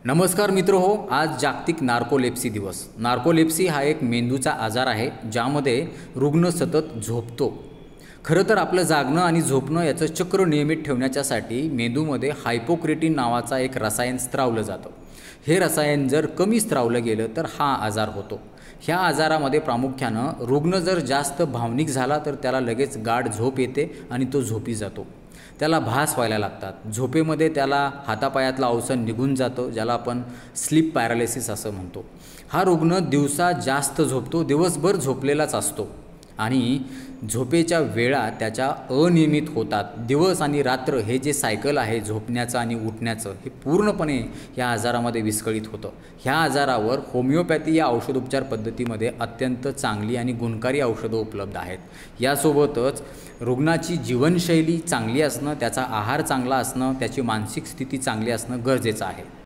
नमस्कार मित्र हो, आज जागतिक नार्कोलेप्सी दिवस। नार्कोलेप्सी हा एक मेंदूचा आजार आहे ज्यामध्ये रुग्ण सतत झोपतो। खरं तर आपलं जागणं आणि झोपणं याचं चक्र नियमित ठेवण्यासाठी मेंदूमध्ये हायपोक्रेटिन नावाचा एक रसायन स्त्रावलं जातं। हे रसायन जर कमी स्त्रावलं गेलं तर हा आजार होतो। ह्या आजारामध्ये प्रामुख्यानं रुग्ण जर जास्त भावनिक झाला तर त्याला लगेच गाढ झोप येते आणि तो झोपी जातो। त्याला भास व्हायला लागतात। झोपेमध्ये त्याला हातापायातलं अवसन निघून जातं, ज्याला आपण स्लीप पॅरालिसिस असं म्हणतो। हा रुग्ण दिवसा जास्त झोपतो, दिवसभर झोपलेलाच असतो आणि झोपेच्या वेळा त्याच्या अनियमित होतात। दिवस आणि रात्र हे जे सायकल आहे झोपण्याचं आणि उठण्याचं हे पूर्णपणे या आजारामध्ये विस्कळीत होतं। ह्या आजारावर होमिओपॅथी या औषधोपचार पद्धतीमध्ये अत्यंत चांगली आणि गुणकारी औषधं उपलब्ध आहेत। यासोबतच रुग्णाची जीवनशैली चांगली असणं, त्याचा आहार चांगला असणं, त्याची मानसिक स्थिती चांगली असणं गरजेचं आहे।